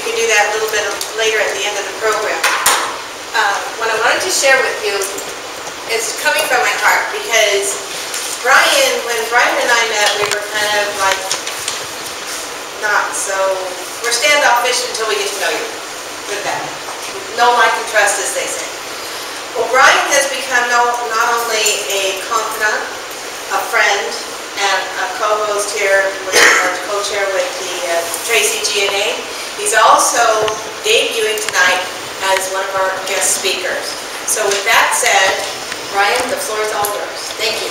you can do that a little bit later at the end of the program. What I wanted to share with you is coming from my heart, because when Brian and I met, we were kind of like we're standoffish until we get to know you. Good that. Know, like, and trust, as they say. Well, Brian has become not only a confidant, a friend, and a co-host here, or co-chair with the Tracy GNA. He's also debuting tonight as one of our guest speakers. So with that said, Brian, the floor is all yours. Thank you.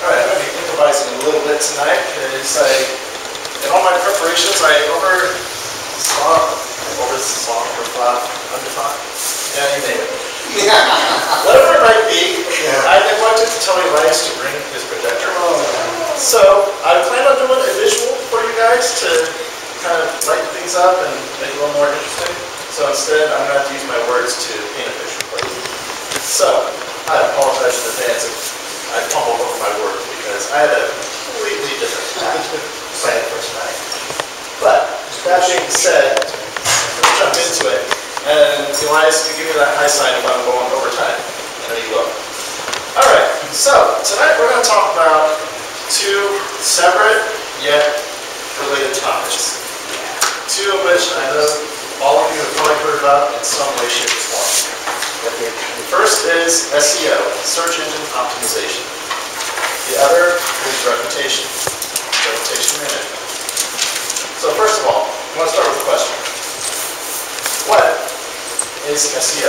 All right, I'm going to be improvising a little bit tonight, because in all my preparations, I overthought, yeah, you name it. Whatever it might be, I neglected to tell Elias to bring his projector. So I plan on doing a visual for you guys to kind of lighten things up and make it a little more interesting. So instead, I'm going to have to use my words to paint a picture for you. So I apologize in advance if I fumbled over my words, because I had a completely different plan for tonight. But that being said, let's jump into it. And Elias, you give me that high sign if I'm going overtime. There you go. All right. So tonight we're going to talk about two separate yet related topics. Two of which I know all of you have probably heard about in some way, shape, or form. The first is SEO, search engine optimization. The other is reputation management. So first of all, I want to start with a question. What is SEO?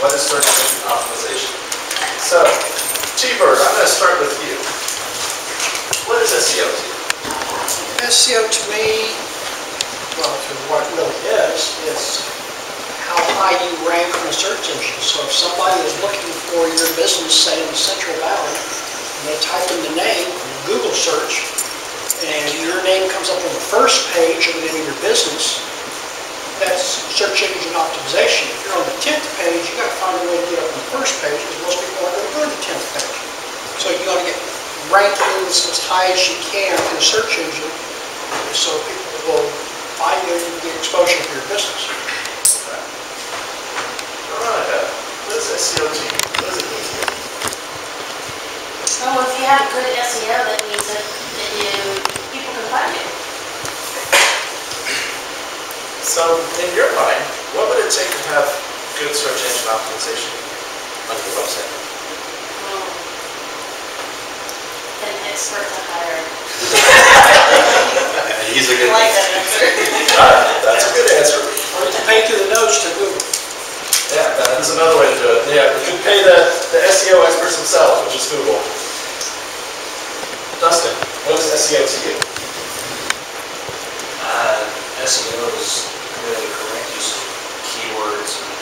What is search engine optimization? So, T-Bird, I'm going to start with you. What is SEO to you? SEO to me, well, what it really is how high you rank on a search engine. So if somebody is looking for your business, say in the Central Valley, and they type in the name, Google search, and your name comes up on the first page of the name of your business, that's search engine optimization. If you're on the 10th page, you got to find a way to get up on the first page, because most people aren't going to go to the 10th page. So you got to get rankings as high as you can in a search engine, so people will find you and get exposure for your business. Veronica, what is SEO to you? What does it mean to you? Well, if you have good SEO, that means that people can find you. So, in your mind, what would it take to have good search engine optimization on your website? An expert to hire. He's a good I like that answer. That's a good answer. Or you can pay through the notes to Google. Yeah, that is another way to do it. Yeah, you can pay the SEO experts themselves, which is Google. Dustin, what is SEO to you? SEO is really correct use of keywords and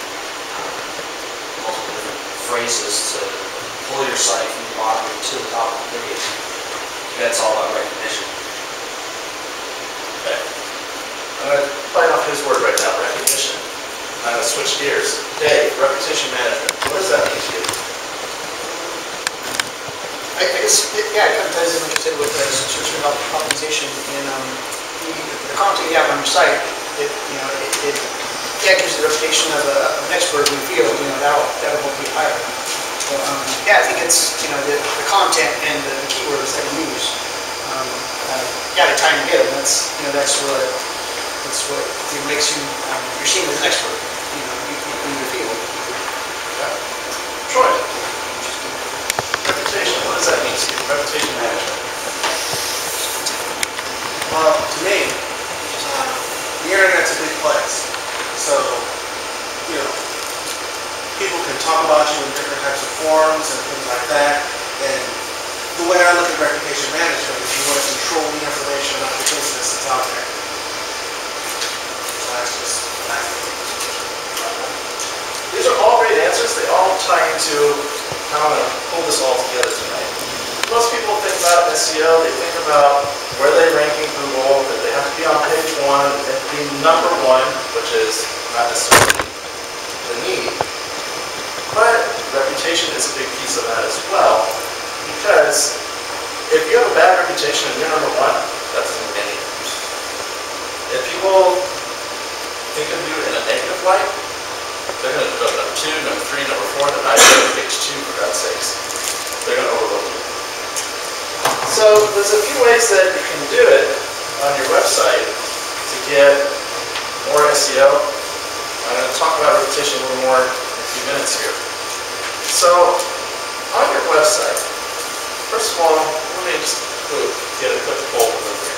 multiple different phrases to pull your site from the bottom to the top of the video. That's all about recognition. Okay. I'm going to play off his word right now, recognition. I'm going to switch gears. Dave, reputation management. What does that mean to you? I guess, yeah, it kind of ties in what you said with the search engine optimization. And the content you have on your site, it gives you the reputation of an expert in the field. That'll help you higher. So, yeah, I think it's the content and the keywords that you use. The time you get them. That's what makes you you're seen as an expert. In your field. Okay. Troy, reputation. What does that mean to you? Reputation management. Well, to me, the internet's a big place. So, people can talk about you in different types of forums and things like that. And the way I look at reputation management is you want to control the information about the business that's out there. So that's just that. These are all great answers. They all tie into how I'm going to pull this all together tonight. Most people think about SEO, they think about where they rank in Google, that they have to be on page 1, they have to be number 1, which is not necessarily the need. But is a big piece of that as well, because if you have a bad reputation and you're number one, that doesn't mean anything. If people think of you in a negative light, they're going to go number 2, number 3, number 4, they're not even on page 2, for God's sakes. They're going to overlook you. So there's a few ways that you can do it on your website to get more SEO. I'm going to talk about reputation a little more in a few minutes here. So on your website, first of all, let me just get a quick poll over here.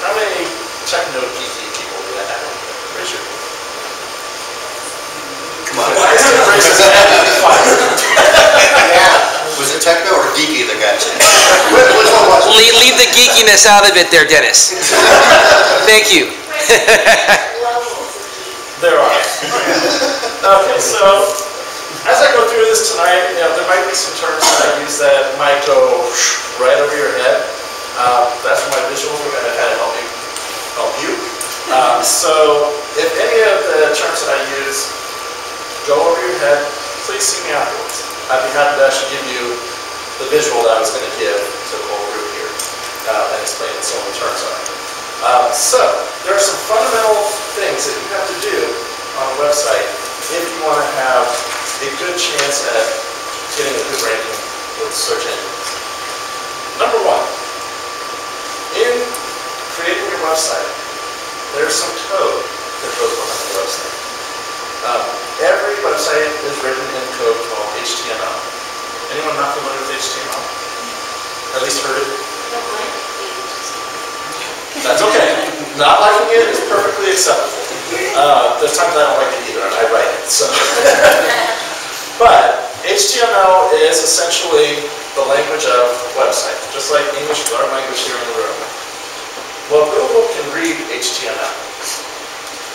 How many techno-geeky people do I have? Raise your hand. Come on. Raise his hand. Yeah. Was it techno or geeky that got you? Which one was it? Leave the geekiness out of it there, Dennis. Thank you. There are. Okay, so as I go through this tonight, there might be some terms that I use that might go right over your head. That's where my visuals are going to kind of help you. So if any of the terms that I use go over your head, please see me afterwards. I'd be happy to actually give you the visual that I was going to give to the whole group here and explain what some of the terms are. So there are some fundamental things that you have to do on a website if you want to have a good chance at getting a good ranking with search engines. Number 1, in creating your website, there's some code that goes behind the website. Every website is written in code called HTML. Anyone not familiar with HTML? At least heard it? That's okay. Not liking it is perfectly acceptable. There's times I don't like it either, and I write it. So. But HTML is essentially the language of website, just like English is our language here in the room. Well, Google can read HTML.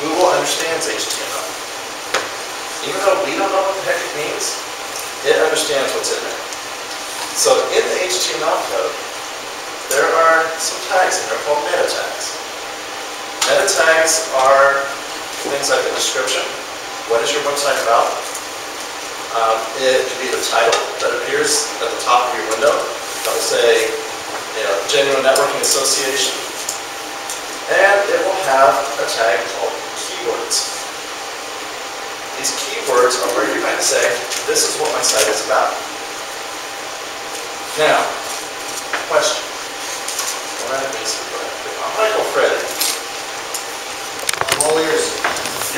Google understands HTML. Even though we don't know what the heck it means, it understands what's in there. So in the HTML code, there are some tags in there called meta tags. Meta tags are things like a description. What is your website about? It could be the title that appears at the top of your window. That will say, Genuine Networking Association. And it will have a tag called keywords. These keywords are where you're going to say, this is what my site is about. Now, question. Michael Fred. I'm all ears.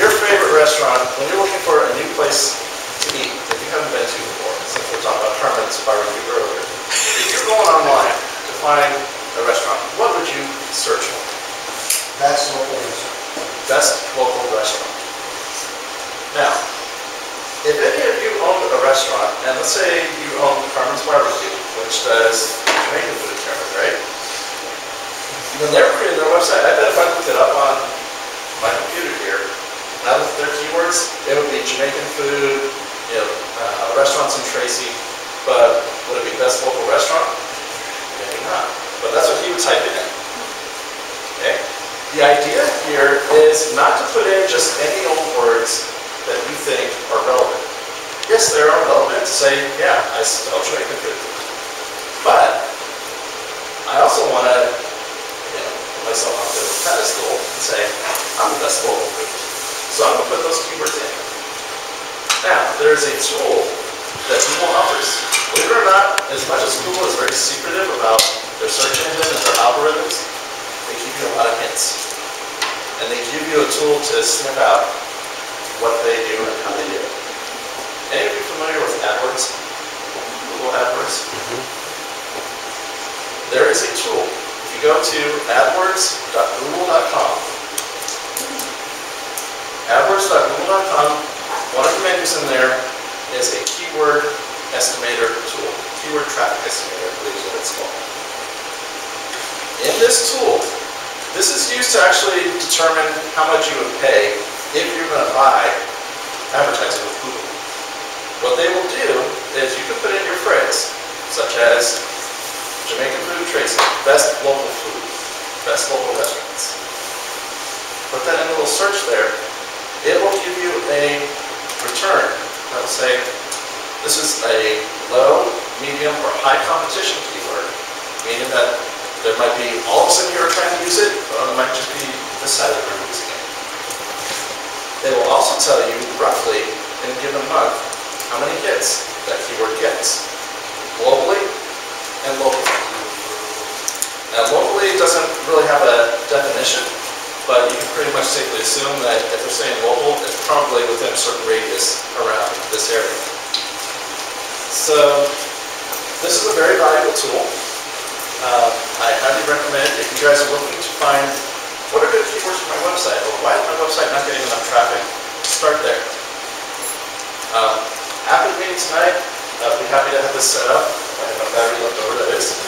Your favorite restaurant, when you're looking for a new place to eat that you haven't been to before, since we're talking about Herman's barbecue earlier, if you're going online to find a restaurant, what would you search for? That's local restaurant. Best local restaurant. Now, if any of you owned a restaurant, and let's say you own Carmen's Barbecue, which does Jamaican food cameras, right? When they were creating their website, I bet if I looked it up on my computer here, and I looked at their keywords, it would be Jamaican food, restaurants in Tracy, but would it be best local restaurant? Maybe not. But that's what he would type it in. Okay? The idea here is not to put in just any old words that you think are relevant. Yes, they are relevant to say, yeah, I sell Jamaican food. But I also want to put myself on the pedestal and say, I'm the best local food. So I'm going to put those keywords in. Now, there's a tool that Google offers. Believe it or not, as much as Google is very secretive about their search engine and their algorithms, they give you a lot of hints. And they give you a tool to sniff out what they do and how they do it. Any of you familiar with AdWords? Google AdWords? There is a tool. If you go to adwords.google.com, adwords.google.com, one of the menus in there is a keyword estimator tool. Keyword traffic estimator, I believe is what it's called. In this tool, this is used to actually determine how much you would pay if you're going to buy advertising with Google. What they will do is you can put in your phrase, such as Jamaican food Tracy, best local food, best local restaurants. Put that in a little search there. It will give you a return that will say, This is a low, medium, or high competition keyword, meaning that there might be all of a sudden you're trying to use it, or it might just be this side of the room using it. It will also tell you roughly in a given month how many hits that keyword gets, globally and locally. Now locally it doesn't really have a definition, but you can pretty much safely assume that if they're saying local, it's probably within a certain radius around this area. So this is a very valuable tool. I highly recommend, if you guys are looking to find what are good keywords for my website, or why is my website not getting enough traffic, start there. After the meeting tonight, I'll be happy to have this set up. I have enough battery left over, that is,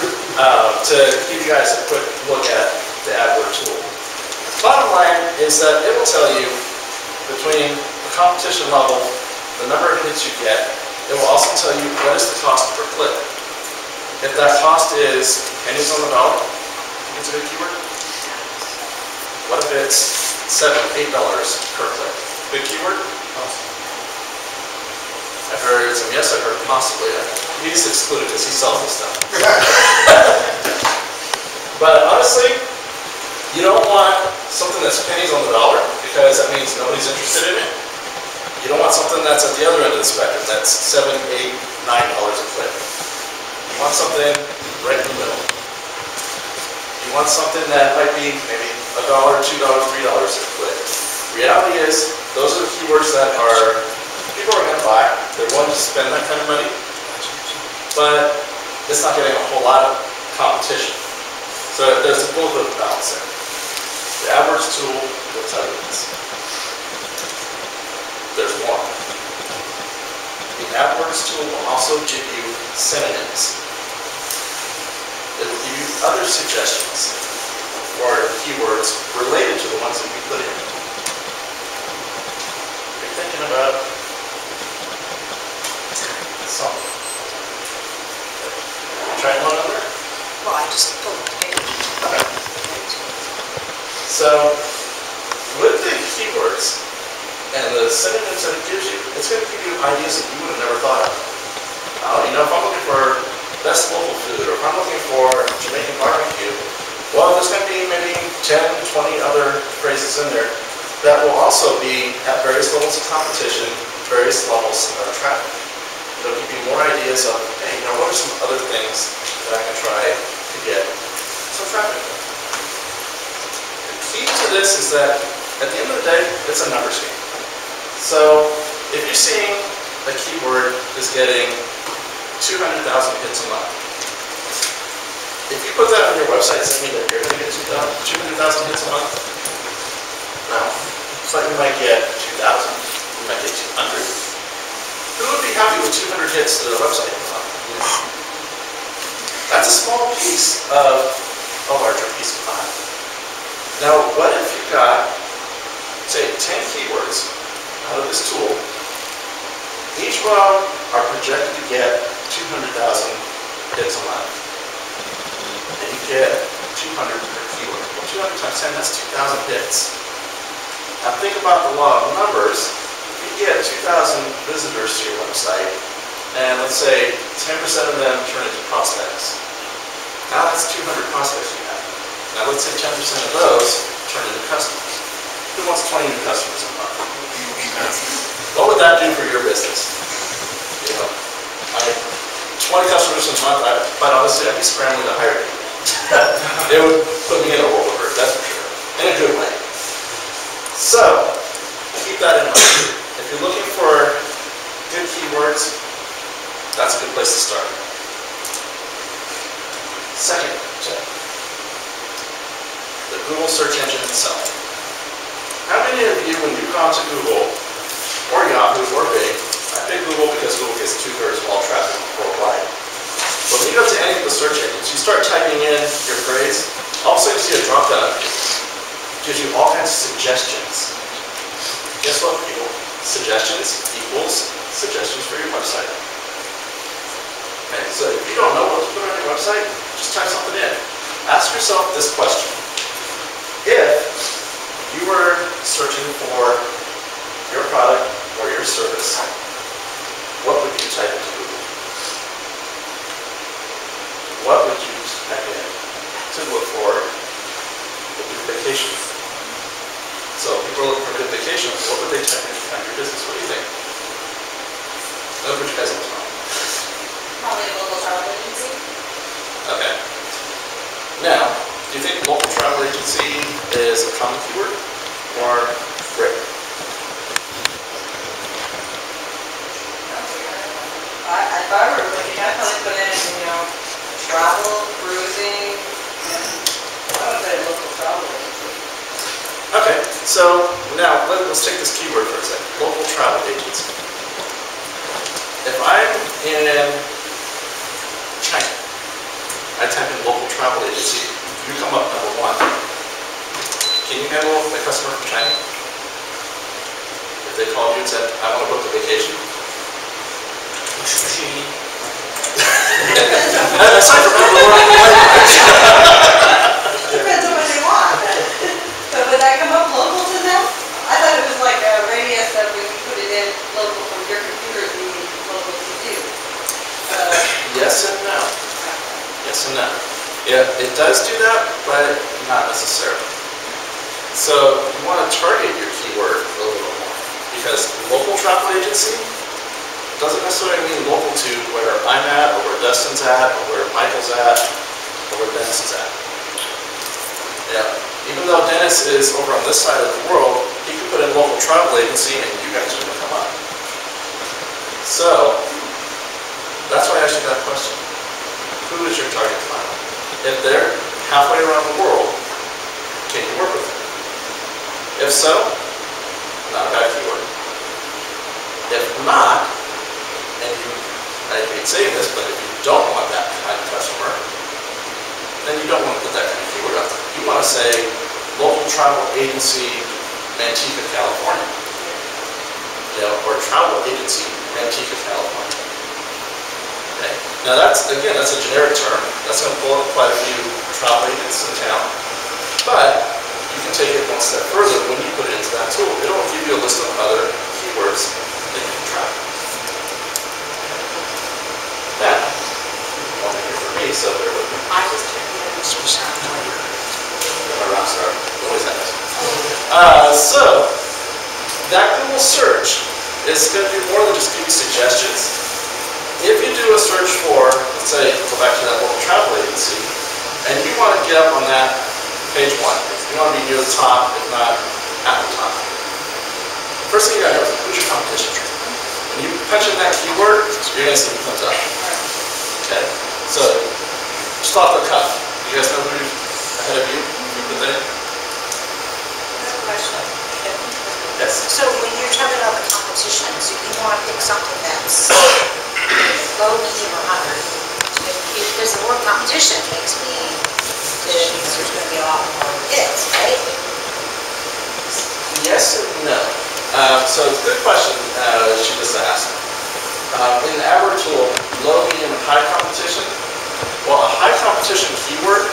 to give you guys a quick look at the AdWord tool. Bottom line is that it will tell you between the competition level, the number of hits you get. It will also tell you what is the cost per click. If that cost is pennies on the dollar, think it's a good keyword? What if it's $7, $8 per click? Good keyword? I've heard some yes, I've heard possibly. He's excluded because he sells this stuff. But honestly, you don't want something that's pennies on the dollar, because that means nobody's interested in it. You don't want something that's at the other end of the spectrum, that's $7, $8, $9 a click. You want something right in the middle. You want something that might be maybe $1, $2, $3 a click. Reality is, those are the keywords that people are going to buy. They're willing to spend that kind of money, but it's not getting a whole lot of competition. So there's a little bit of balance there. The AdWords tool will tell you this. There's more. The AdWords tool will also give you synonyms. It will give you other suggestions for keywords related to the ones that we put in. If you're thinking about something. Trying one over? Well, I just pulled the page. Okay. So, with the keywords and the synonyms that it gives you, it's going to give you ideas that you would have never thought of. You know, if I'm looking for best local food, or if I'm looking for Jamaican barbecue, well, there's going to be maybe 10, 20 other phrases in there that will also be at various levels of competition, various levels of traffic. It'll give you more ideas of, hey, you know, what are some other things that I can try to get some traffic with? The key to this is that at the end of the day, it's a numbers game. So if you're seeing a keyword is getting 200,000 hits a month, if you put that on your website, does that mean that you're going to get 200,000 hits a month? No. So you might get 2,000, you might get 200. Who would be happy with 200 hits to their website a month? That's a small piece of a larger piece of pie. Now, what if you got, say, 10 keywords out of this tool? Each of them are projected to get 200,000 hits a month. And you get 200 per keyword. Well, 200 times 10, that's 2,000 hits. Now think about the law of numbers. If you get 2,000 visitors to your website, and let's say 10% of them turn into prospects. Now that's 200 prospects you have. Now let's say 10% of those turn into customers. Who wants 20 new customers a month? What would that do for your business? You know, 20 customers a month, quite honestly, I'd be scrambling to hire people. It would put me in a world of hurt, that's for sure. In a good way. So, keep that in mind. If you're looking for good keywords, that's a good place to start. Second tip, the Google search engine itself. How many of you, when you've gone to Google, or Yahoo, or Bing, I pick Google because Google gets 2/3 of all traffic worldwide. But when you go to any of the search engines, you start typing in your phrase, all of a sudden you see a drop-down. It gives you all kinds of suggestions. Guess what, people? Suggestions equals suggestions for your website. Okay, so if you don't know what to put on your website, just type something in. Ask yourself this question. If you were searching for your product or your service, what would you type in? travel agency is a common keyword or rare? If I were looking, I'd probably put in, travel, cruising, I would put in local travel agency. Okay, so now let's take this keyword for a second. Local travel agency. If I'm in China, I type in local travel agency, you come up number 1. Can you handle a customer from China? If they called you and said, I want to book a vacation? Aside from that, Depends on what they want. So would that come up local to them? I thought it was like a radius that when you put it in local from your computer, it would be local to you. yes and no. Yes and no. Yeah, it does do that, but not necessarily. So you want to target your keyword a little bit more, because local travel agency doesn't necessarily mean local to where I'm at, or where Dustin's at, or where Michael's at, or where Dennis is at. Yeah. Even though Dennis is over on this side of the world, he can put in local travel agency and you guys are going to come up. So, that's why I asked you that question. Who is your target client? If they're halfway around the world, can you work with them? If so, not a bad keyword. If not, and I hate saying this, but if you don't want that kind of customer, then you don't want to put that kind of keyword out there. You want to say local travel agency, Manteca, California. Or travel agency, Manteca, California. Okay. Now that's a generic term. That's going to pull up quite a few travel agents in town. But you can take it one step further when you put it into that tool. It'll give you a list of other keywords that you can track. Now, one here for me, so bear with me. I just turned it into a shop later. My rock star, always has. So, that Google search is going to do more than just give you suggestions. If you do a search for, let's say, go back to that local travel agency, and you want to get up on that page 1, you want to be near the top, if not at the top. First thing you got to know is who's your competition. When you punch in that keyword, you're going to see what comes up. Okay, so just off the cuff, you guys know who's ahead of you? You put that in? Question. Yes. So when you're talking about the competition, so you want to pick something that's low, medium, or high. Because the word competition makes me think there's going to be a lot more hits, right? Yes and no. So it's a good question she just asked. In the AdWords tool, low, medium, and high competition, well, a high competition keyword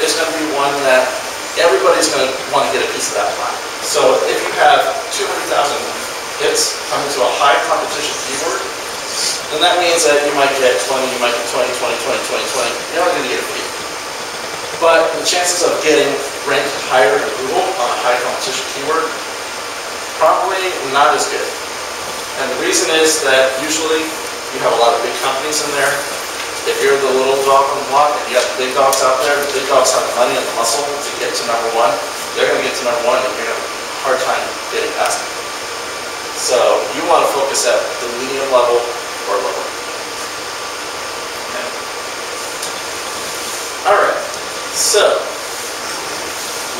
is going to be one that everybody's going to want to get a piece of that pie. So if you have 200,000 hits coming to a high competition keyword, then that means that you might get 20, you might get 20, 20, 20, 20, 20. You're not going to get a few. But the chances of getting ranked higher in Google on a high competition keyword, probably not as good. And the reason is that usually you have a lot of big companies in there. If you're the little dog on the block and you got the big dogs out there, the big dogs have the money and the muscle to get to number 1, they're going to get to number 1 and you're going to have a hard time getting past them. So you want to focus at the medium level or lower. Okay. All right. So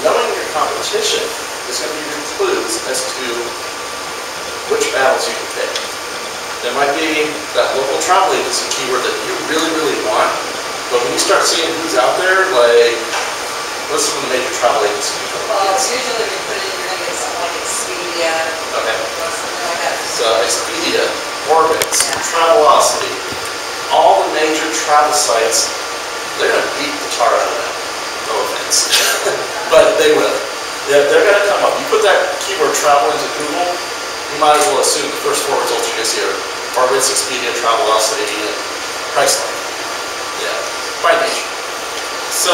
knowing your competition is going to give you clues as to which battles you can pick. There might be that local travel agency keyword that you really, really want, but when you start seeing who's out there, like, what's some of the major travel agencies you come Well, across? usually we put in, you're going to get something like Expedia, Okay. or something like that. So Expedia, Orbitz, Travelocity, all the major travel sites, they're going to beat the tar out of them. No offense. But they will. They're going to come up. You put that keyword travel into Google, you might as well assume the first 4 results you're going to see are Orbitz, Expedia, Travelocity, and Priceline. Yeah, by nature. So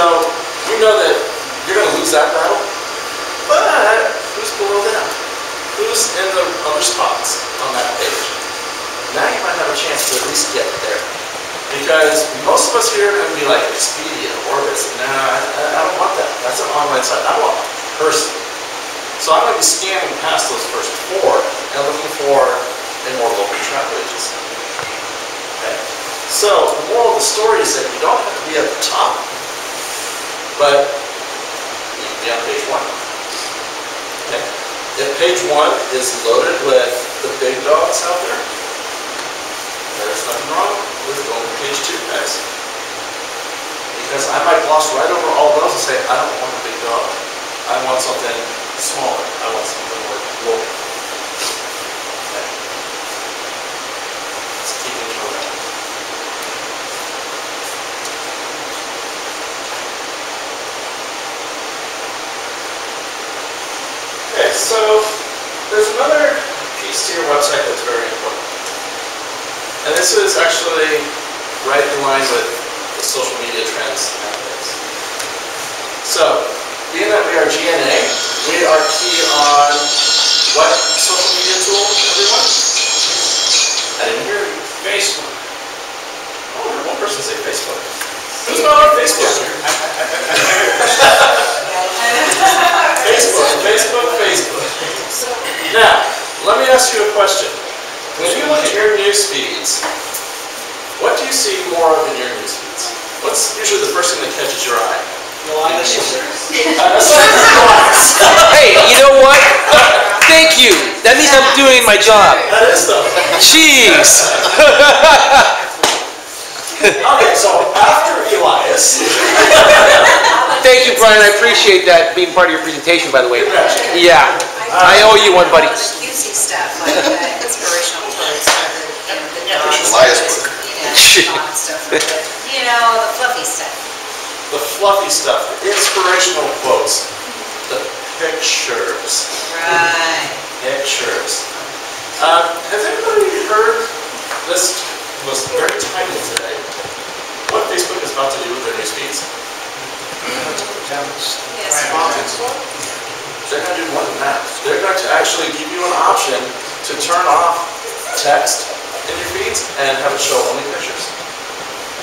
we know that you're going to lose that battle, but who's below them? Who's in the other spots on that page? Now you might have a chance to at least get there. And Because most of us here are going to be like Expedia, Orbis. Nah, I don't want that. That's an online site. I want a person. So I'm going to be scanning past those first 4 and looking for a more local travel agency. Okay. So the moral of the story is that you don't have to be at the top, but you can be on page 1. Okay. If page 1 is loaded with the big dogs out there, there's nothing wrong with going to page 2, guys. Because I might gloss right over all those and say, I don't want a big dog. I want something smaller. I want something more local. Okay. Let's keep it moving. Okay, so there's another piece to your website that's very important. And this is actually right in line with the social media trends nowadays. So, being that we are GNA, we are key on what social media tool, everyone? I didn't hear you. Facebook. Oh, I heard one person say Facebook. Who's not on Facebook? Facebook. Now, let me ask you a question. When you look at your news feeds, what do you see more of in your news feeds? What's usually the first thing that catches your eye? Elias. Hey, you know what? Thank you. That means I'm doing my job. That is though. Jeez. Okay, so after Elias. Thank you, Brian. I appreciate that being part of your presentation, by the way. Congratulations. Yeah. I owe you one, buddy. Using stuff like inspirational quotes, the Elias book. stuff like that. You know, the fluffy stuff. The fluffy stuff, the inspirational quotes, the pictures. Right. Pictures. Has anybody heard this was very timely today? What Facebook is about to do with their news feeds? Yes. They're going to do more than that. They're going to actually give you an option to turn off text in your feeds and have it show only pictures.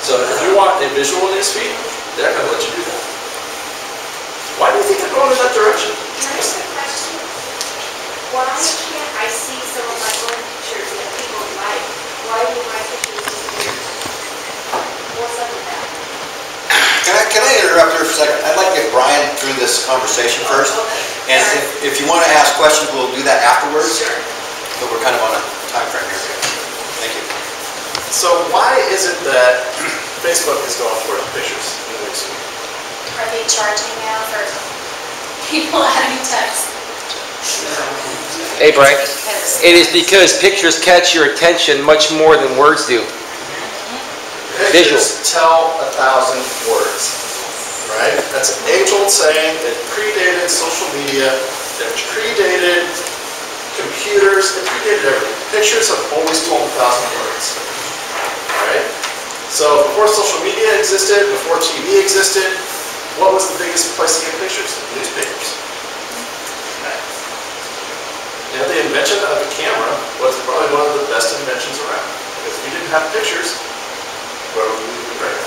So if you want a visual news feed, they're going to let you do that. Why do you think they're going in that direction? Can I ask a question? Why can't I see some of my own pictures that people like? Why do my pictures disappear? What's up with that? Can I interrupt here for a second? I'd like to get Brian through this conversation first. And if you want to ask questions, we'll do that afterwards. Sure. But we're kind of on a time frame here. Thank you. So why is it that Facebook is going for pictures in the news feed? Are they charging now for people adding text? Hey, Brian. It is because pictures catch your attention much more than words do. Pictures tell 1,000 words, right? That's an age-old saying. It predated social media. It predated computers. It predated everything. Pictures have always told 1,000 words, right? So before social media existed, before TV existed, what was the biggest place to get pictures? Newspapers. Right. You know, the invention of the camera was probably one of the best inventions around. Because if you didn't have pictures, where would we be right now?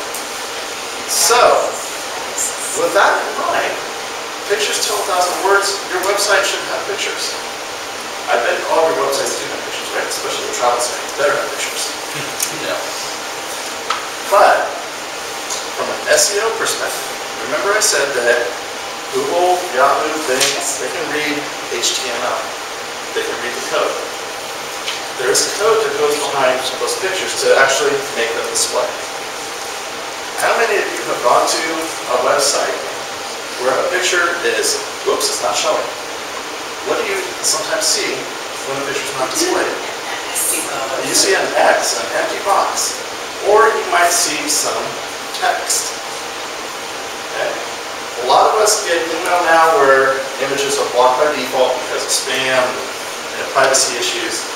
So, with that in mind, pictures tell 1,000 words. Your website should have pictures. I bet all your websites do have pictures, right? Especially the travel site. Better have pictures. No. But, from an SEO perspective, remember I said that Google, Yahoo, Bing, they can read HTML. They can read the code. There's code that goes behind those pictures to actually make them display. How many of you have gone to a website where a picture is, oops, it's not showing? What do you sometimes see when a picture's not displayed? You see an X, an empty box, or you might see some text. Okay? A lot of us get email now where images are blocked by default because of spam and privacy issues.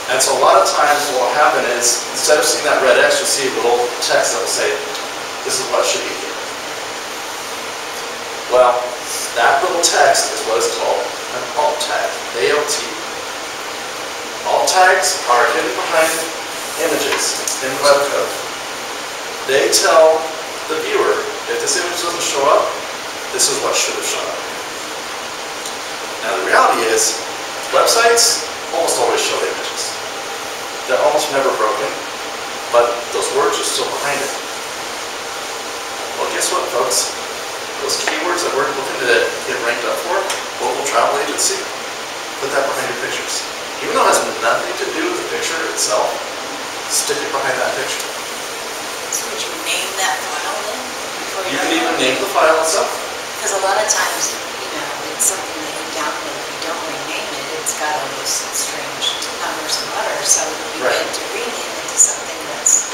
And so a lot of times what will happen is, instead of seeing that red X, you'll see a little text that will say, this is what should be here. Well, that little text is what is called an alt tag, ALT. Alt tags are hidden behind images in web code. they tell the viewer, if this image doesn't show up, this is what should have shown up. Now the reality is, websites almost always show images. They're almost never broken, but those words are still behind it. Well, guess what, folks? Those keywords that we're looking to get ranked up for, local travel agency, put that behind your pictures. Even though it has nothing to do with the picture itself, stick it behind that picture. So would you name that file then? You can even name the file itself. Because a lot of times, it's something that you download, if you don't rename it, it's got all those strange numbers and letters, so it would be Right. good to rename it to something that's...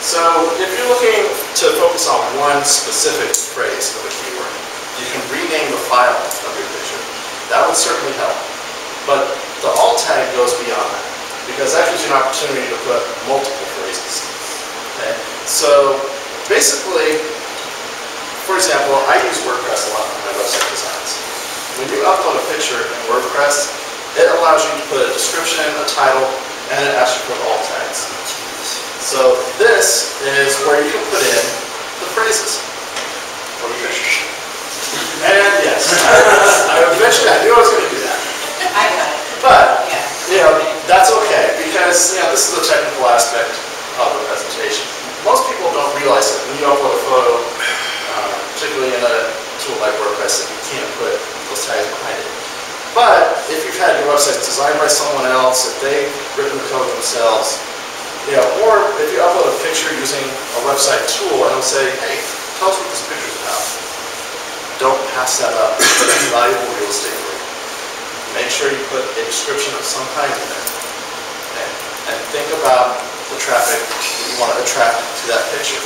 So if you're looking to focus on one specific phrase of a keyword, you can rename the file of your picture. That would certainly help. But the alt tag goes beyond that, because that gives you an opportunity to put multiple phrases. Okay? So basically, for example, I use WordPress a lot for my website designs. When you upload a picture in WordPress, it allows you to put a description, a title, and it asks you for alt tags. So this is where you can put in the phrases for your picture. And yes, I knew I was going to do that. I got it. But, Yeah. that's okay, because, this is a technical aspect of the presentation. Most people don't realize that when you upload a photo, particularly in a tool like WordPress, that you can't put those tags behind it. But if you've had your website designed by someone else, if they've written the code themselves, or if you upload a picture using a website tool and it'll say, hey, tell us what this picture's about. Don't pass that up. It's valuable real estate for you. Make sure you put a description of some kind in there. Okay? And think about the traffic that you want to attract to that picture.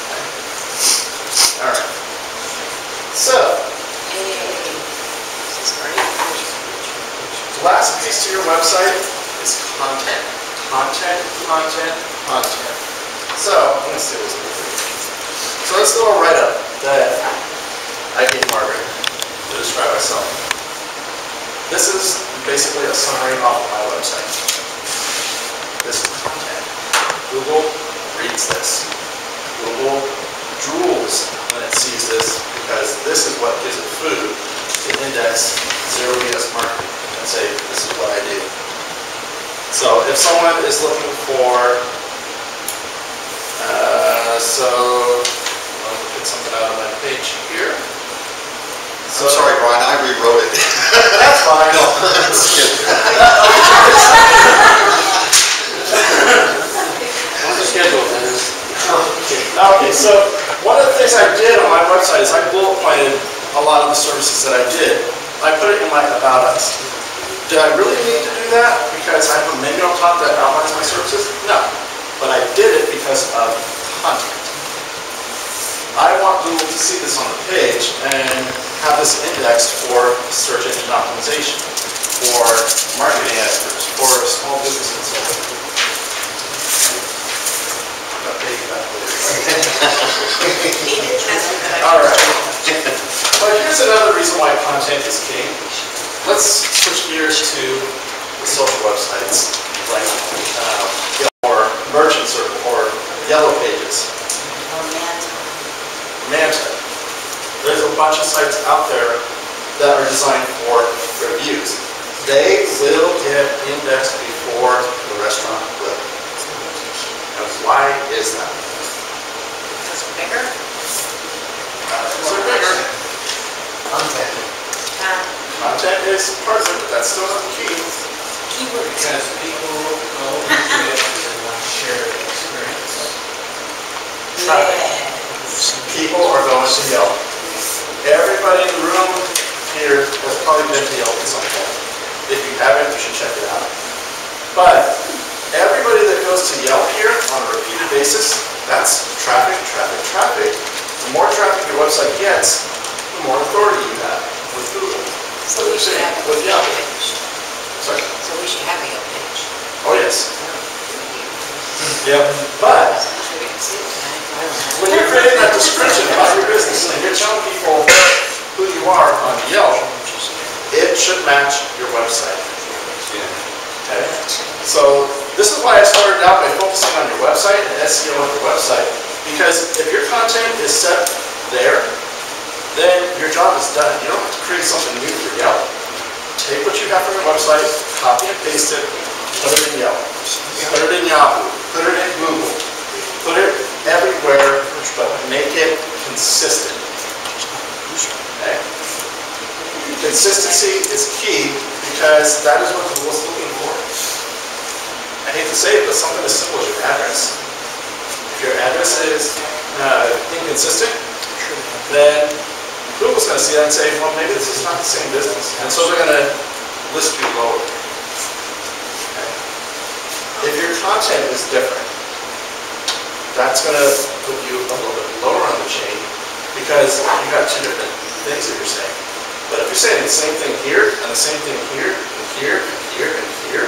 Okay? All right. So, the last piece to your website is content. Content, content, content. So, I'm going to say this quickly. So this little write-up that I gave Margaret to describe myself. This is basically a summary off of my website. This is content. Google reads this. Google drools when it sees this, because this is what gives it food to index zero BS marketing and say, this is what I do. So if someone is looking for, let me pick something out of my page here. I'm sorry, Brian, I rewrote it. That's fine. No, that's good. Okay, so one of the things I did on my website is I bullet pointed a lot of the services that I did. I put it in my About Us. Did I really need to do that because I have a menu up top that outlines my services? No. But I did it because of content. I want Google to see this on the page and have this indexed for search engine optimization, for marketing experts, for small business consultants. All right. But here's another reason why content is king. Let's switch gears to the social websites, like or merchants or Yellow Pages. Manta. There's a bunch of sites out there that are designed for reviews. They will get indexed before the restaurant will. And why is that? Because we're bigger? Because they're bigger. Content. Content is part of it, but that's still not the key. Keywords. Because people go into it and want to share the experience. Yes. People are going to Yelp. Everybody in the room here has probably been to Yelp at some point. If you haven't, you should check it out. But everybody that goes to Yelp here on a repeated basis, that's traffic, traffic, traffic. The more traffic your website gets, the more authority you have with Google. So we should have a with Yelp. page. Sorry? So we should have a Yelp page. Oh, yes. Yeah, but when you're creating that description about your business and you're telling people who you are on Yelp, it should match your website. Okay? So This is why I started out by focusing on your website and SEO on your website. Because if your content is set there, then your job is done. You don't have to create something new for Yelp. Take what you have from your website, copy and paste it, put it in Yelp, put it in Yahoo, put it in Google, put it everywhere, but make it consistent. Okay? Consistency is key because that is what Google's looking for. I hate to say it, but something as simple as your address. If your address is inconsistent, then Google's going to see that and say, well, maybe this is not the same business. And so they're going to list you lower. Okay. If your content is different, that's going to put you a little bit lower on the chain because you got two different things that you're saying. But if you're saying the same thing here, and the same thing here, and here, and here, and here,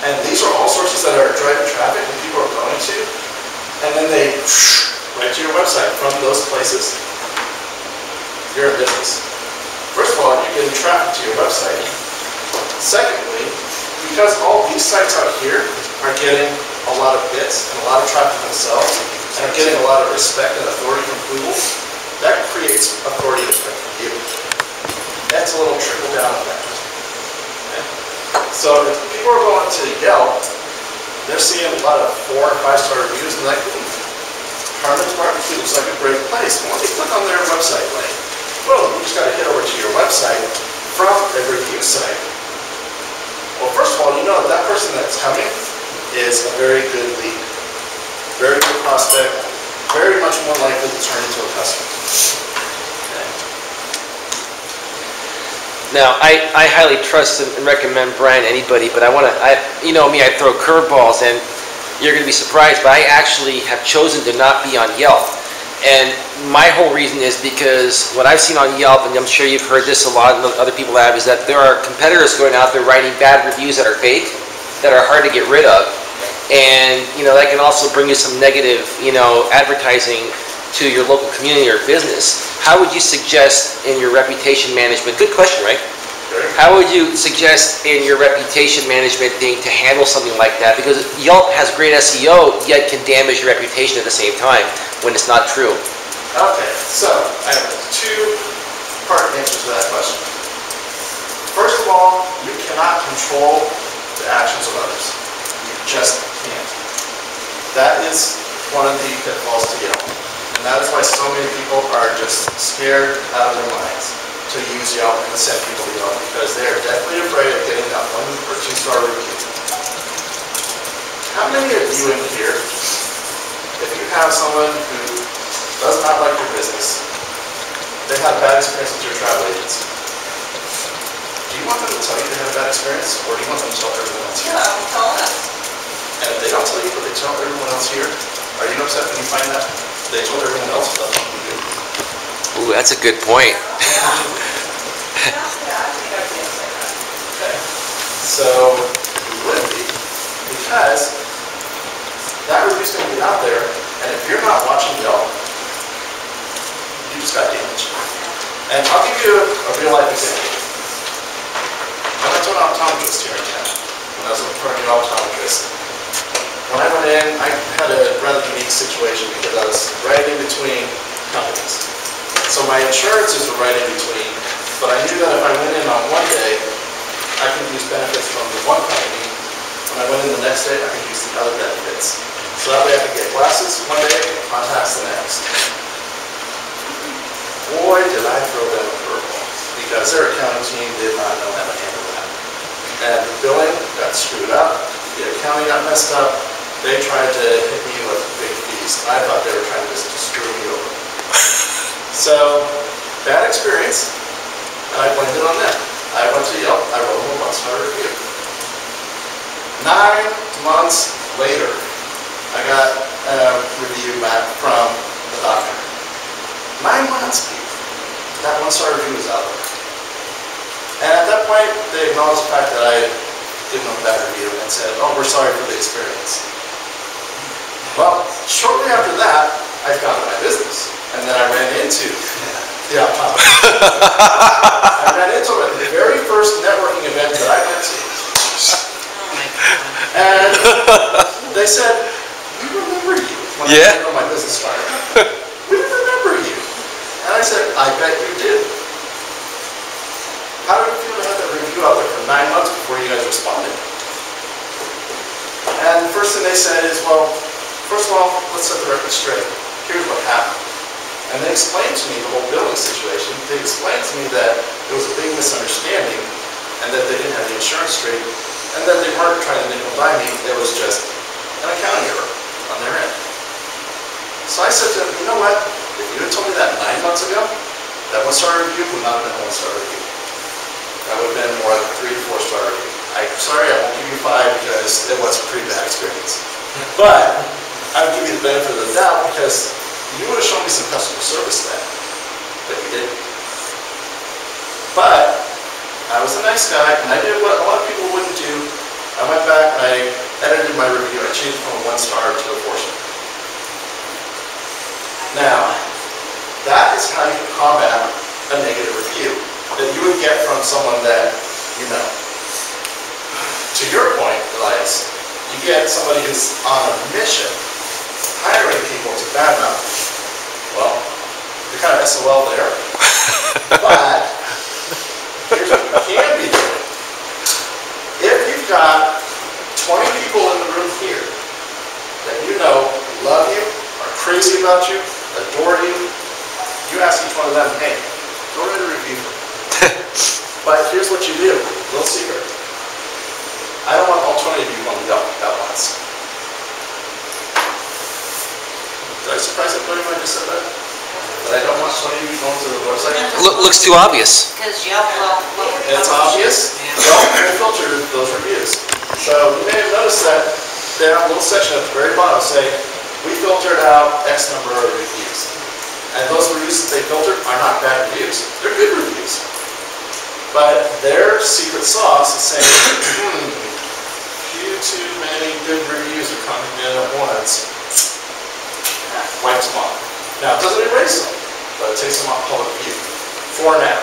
and these are all sources that are driving traffic and people are going to, and then they right to your website from those places, you're in business. First of all, you're getting traffic to your website. Secondly, because all these sites out here are getting a lot of hits and a lot of traffic themselves, and are getting a lot of respect and authority from Google, that creates authority and respect for you. That's a little trickle down effect. Okay? So if people are going to Yelp, they're seeing a lot of 4- or 5-star reviews and like, Harmon's Barbecue looks like a great place. Well, let me click on their website link. Well, you just got to hit over to your website from a review site. Well, first of all, you know that person that's coming is a very good lead. Very good prospect, very much more likely to turn into a customer. Now, I highly trust and recommend Brian to anybody, but you know me, I throw curveballs, and you're going to be surprised, but I actually have chosen to not be on Yelp. And my whole reason is because what I've seen on Yelp, and I'm sure you've heard this a lot, and other people have, is that there are competitors going out there writing bad reviews that are fake, that are hard to get rid of. And, you know, that can also bring you some negative, you know, advertising to your local community or business. How would you suggest in your reputation management, good question, right? Sure. How would you suggest in your reputation management thing to handle something like that? Because Yelp has great SEO, yet can damage your reputation at the same time when it's not true. Okay, so I have a two-part answer to that question. First of all, you cannot control the actions of others. You just can't. That is one of the pitfalls to Yelp. And that is why so many people are just scared out of their minds to use Yelp and send people to Yelp, because they are definitely afraid of getting that 1- or 2-star review. How many of you in here, if you have someone who does not like your business, they had a bad experience with your travel agency, do you want them to tell you they had a bad experience, or do you want them to tell everyone else here? Yeah, tell us. And if they don't tell you, but they tell everyone else here, are you upset when you find that they told everyone else about what you do? Ooh, that's a good point. Yeah, I think I'd be upset. Okay. So you would be, because that review's going to get out there, and if you're not watching Yelp, you just got damaged. And I'll give you a real life example. I went to an optometrist here in town when I was looking for a new optometrist. When I went in, I had a rather unique situation because I was right in between companies. So my insurances were right in between, but I knew that if I went in on one day, I could use benefits from the one company. When I went in the next day, I could use the other benefits. So that way I could get glasses one day and contacts the next. Boy, did I throw them a curveball, because their accounting team did not know how to handle that. And the billing got screwed up, the accounting got messed up. They tried to hit me with big fees. I thought they were trying to just screw me over. So, bad experience, and I blamed it on them. I went to Yelp, I wrote them a 1-star review. 9 months later, I got a review back from the doctor. 9 months, people. That 1-star review was out there. And at that point, they acknowledged the fact that I given them a bad review and said, oh, we're sorry for the experience. Well, shortly after that, I founded my business. And then I ran into the optometrist. I ran into him at the very first networking event that I went to. And they said, we remember you. When I know my business started. We remember you. And I said, I bet you did. How did it feel to have that review out there for 9 months before you guys responded? And the first thing they said is, well, first of all, let's set the record straight. Here's what happened. And they explained to me the whole billing situation. They explained to me that it was a big misunderstanding and that they didn't have the insurance straight and that they weren't trying to nickel and dime me. It was just an accounting error on their end. So I said to them, you know what? If you had told me that 9 months ago, that 1-star review would not have been a 1-star review. That would have been more like a 3 to 4-star review. I'm sorry, I won't give you 5 because it was a pretty bad experience. But I would give you the benefit of the doubt because you would have shown me some customer service then, but you didn't. But I was a nice guy, and I did what a lot of people wouldn't do. I went back and I edited my review. I changed it from a 1-star to a 4-star. Now, that is how you combat a negative review that you would get from someone that you know. To your point, Elias, you get somebody who's on a mission, hiring people to badmouth. Well, you're kind of SOL there. But here's what you can be doing. If you've got 20 people in the room here that you know love you, are crazy about you, adore you, you ask each one of them, hey, go write a review for me. But here's what you do, little secret. I don't want all 20 of you on the Yelp at once. Did I surprise everybody when I just said that? That I don't want 20 of you going to the website? Looks too obvious. Because Yelp will. It's obvious. Yelp will filter those reviews. So you may have noticed that they have a little section at the very bottom saying, we filtered out X number of reviews. And those reviews that they filtered are not bad reviews. They're good reviews. But their secret sauce is saying, few too many good reviews are coming in at once. Wipes them off. Now, it doesn't erase them, but it takes them off public view. For now.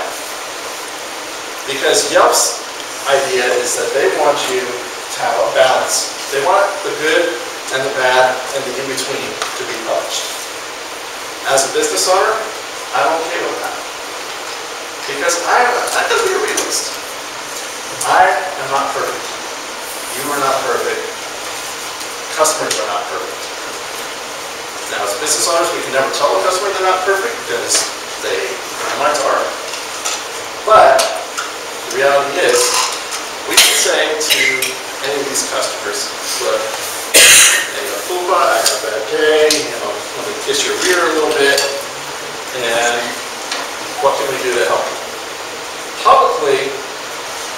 Because Yelp's idea is that they want you to have a balance. They want the good and the bad and the in-between to be published. As a business owner, I'm okay with that. Because I have to be a realist. I am not perfect. You are not perfect. Customers are not perfect. Now, as business owners, we can never tell a customer they're not perfect because their minds are. But the reality is, we can say to any of these customers, look, Fupa, I had a bad day, let me kiss your ear a little bit, and what can we do to help you? Publicly,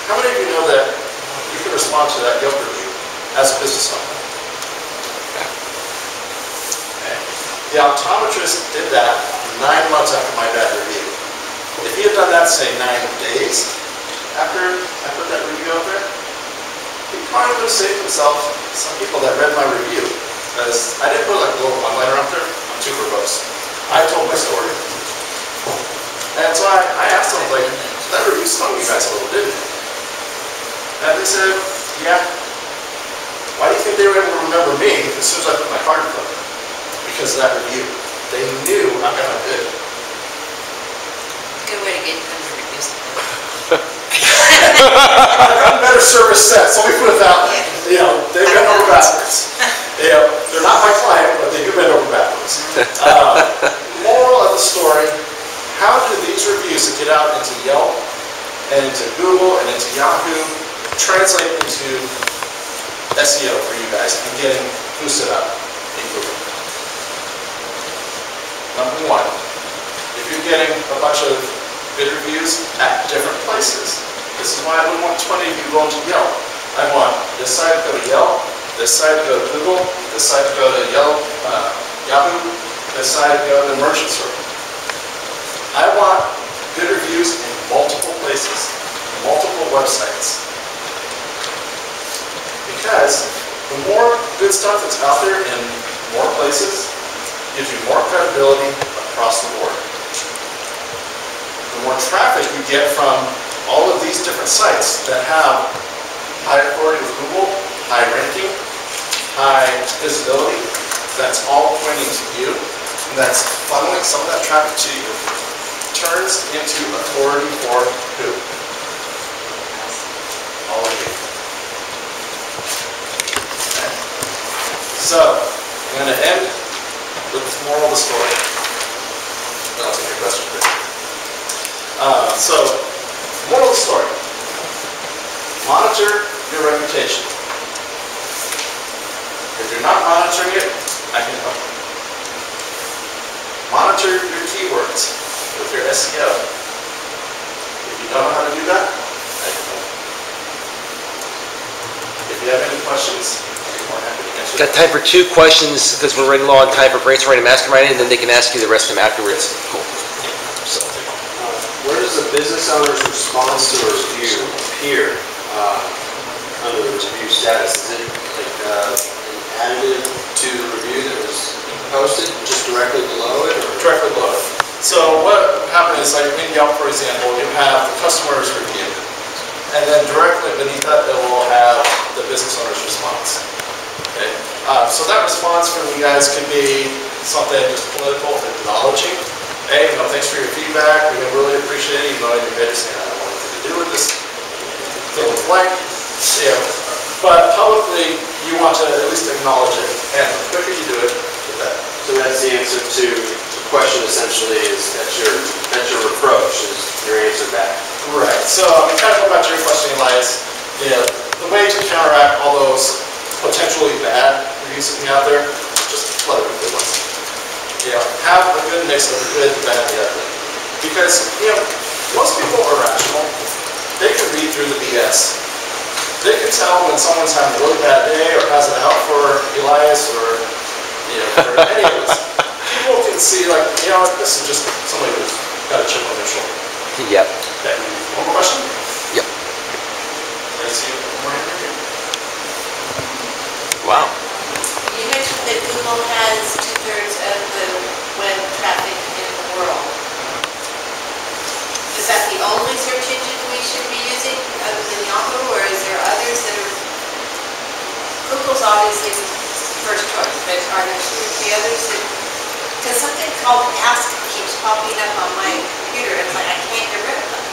how many of you know that you can respond to that Yelp review as a business owner? Okay. The optometrist did that 9 months after my bad review. If he had done that, say, 9 days after I put that review out there, he probably would have saved himself some people that read my review. Because I didn't put like a little one-liner up there. I'm too verbose. I told my story. And so I asked them, like, that review stung you guys a little, didn't it? And they said, yeah. Why do you think they were able to remember me as soon as I put my card in front of them? Because of that review. They knew I got good. Good way to get them to reviews. I've gotten better service since, so we put it that way. They've been over backwards. They're not my client, but they do bend over backwards. Moral of the story, how do these reviews that get out into Yelp and into Google and into Yahoo translate into SEO for you guys and getting boosted up in Google? Number 1, if you're getting a bunch of good reviews at different places, this is why I wouldn't want 20 of you going to Yelp. I want this side to go to Yelp, this side to go to Google, this side to go to Yahoo, this side to go to Merchant Circle. I want good reviews in multiple places, multiple websites. Because the more good stuff that's out there in more places gives you more credibility across the board. The more traffic you get from all of these different sites that have high authority with Google, high ranking, high visibility, that's all pointing to you, and that's funneling some of that traffic to you, turns into authority for who? All of you. Okay. So, I'm going to end with the moral of the story. Then I'll take your question, Chris. So, moral of the story. Monitor your reputation. If you're not monitoring it, I can help you. Monitor your keywords with your SEO. If you don't know how to do that, I can help you. If you have any questions, I'll be more happy to answer Got them. time for 2 questions because we're running low on time for brainstorming and masterminding, and then they can ask you the rest of them afterwards. Cool. Where does the business owner's response to a review appear under the review status? Is it like an additive to the review that was posted, just directly below it? Or? Directly below it. So what happened is, like in Yelp, for example, you have the customer's review, and then directly beneath that, it will have the business owner's response. Okay. So that response from you guys could be something just political, acknowledging, hey, thanks for your feedback. We really appreciate it. In your head you're saying, I don't want anything to do with this. Fill in the blank. But publicly, you want to at least acknowledge it. And the quicker you do it, the better. So that's the answer to the question. Essentially, is that's your reproach, is your answer back. Right. So kind of go back to your question, Elias. The way to counteract all those potentially bad reviews that out there, just let it be good ones. Have a good mix of the good, the bad, and the ugly. Because, most people are rational. They can read through the BS. They can tell when someone's having a really bad day or has it out for Elias or, for any of us. People can see, like, this is just somebody who's got a chip on their shoulder. Yep. Okay. One more question? Yep. I see one more hand here. Wow. You mentioned that Google has 2/3 of the web traffic in the world. Is that the only search engine we should be using other than Yahoo, or is there others that are... Google's obviously first choice, but are there 2 or 3 others that... Because something called Ask keeps popping up on my computer, and it's like, I can't get rid of them.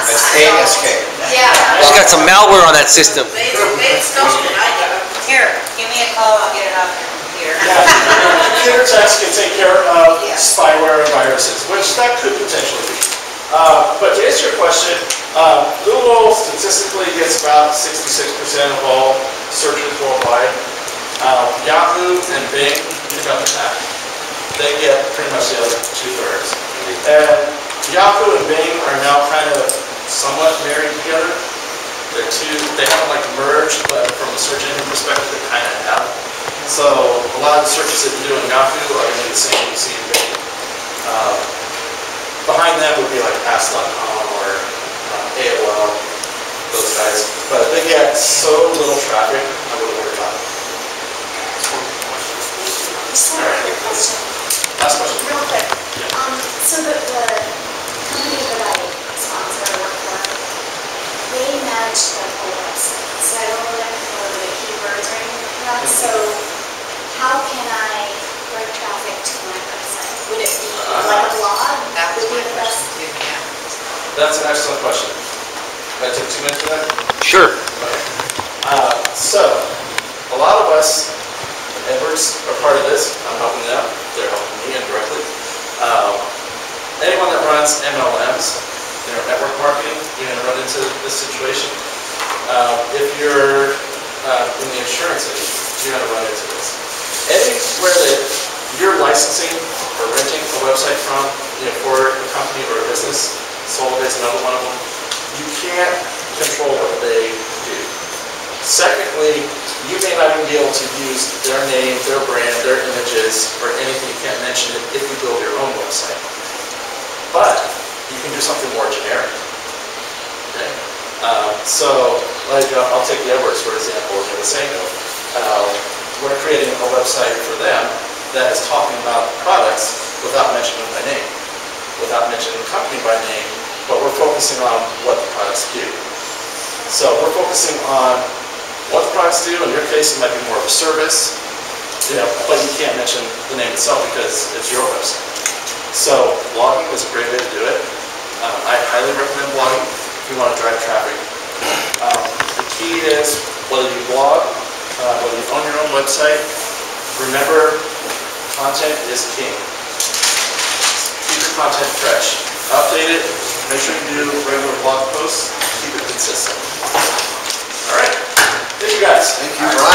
It's ASK. Yeah. She's got some malware on that system. They installed it, I do. Here, give me a call, I'll get it off your computer. Computer tests can take care of spyware and viruses, which that could potentially be. But to answer your question, Google statistically gets about 66% of all searches worldwide. Yahoo and Bing pick up that. They get pretty much the other 2/3. And Yahoo and Bing are now kind of somewhat married together. They haven't like merged, but from a search engine perspective, they kind of have. So a lot of the searches that you do in Yahoo are going to be the same you see in Bing. Behind them would be like Ask.com or AOL, those guys. But they get so little traffic, I wouldn't worry about it. Just one quick question. Last question. Real quick. So the company that I sponsor or work for, they manage the whole website. So I don't really have to know the keywords or anything like that. So how can I drive traffic to my website? Would it be like a blog? That was Would my be the best? question too, yeah. That's an excellent question. Can I take 2 minutes for that? Sure. Okay. So, a lot of us, Edwards, are part of this. I'm helping them. They're helping me indirectly. Anyone that runs MLMs, network marketing, you're going to run into this situation. If you're in the insurance industry, you're going to run into this. Anywhere that you're licensing or renting a website from, for a company or a business, Solid is another one of them, you can't control what they do. Secondly, you may not even be able to use their name, their brand, their images, or anything. You can't mention it if you build your own website. But you can do something more generic. Okay? So, like, I'll take the Edwards, for example, as I was saying. We're creating a website for them that is talking about products without mentioning them by name, without mentioning the company by name, but we're focusing on what the products do. So we're focusing on what the products do. In your case, it might be more of a service, but you can't mention the name itself because it's your website. So blogging is a great way to do it. I highly recommend blogging if you want to drive traffic. The key is whether you blog, whether you own your own website, remember content is king. Keep your content fresh. Update it. Make sure you do regular blog posts. Keep it consistent. All right. Thank you guys. Thank you, Brian.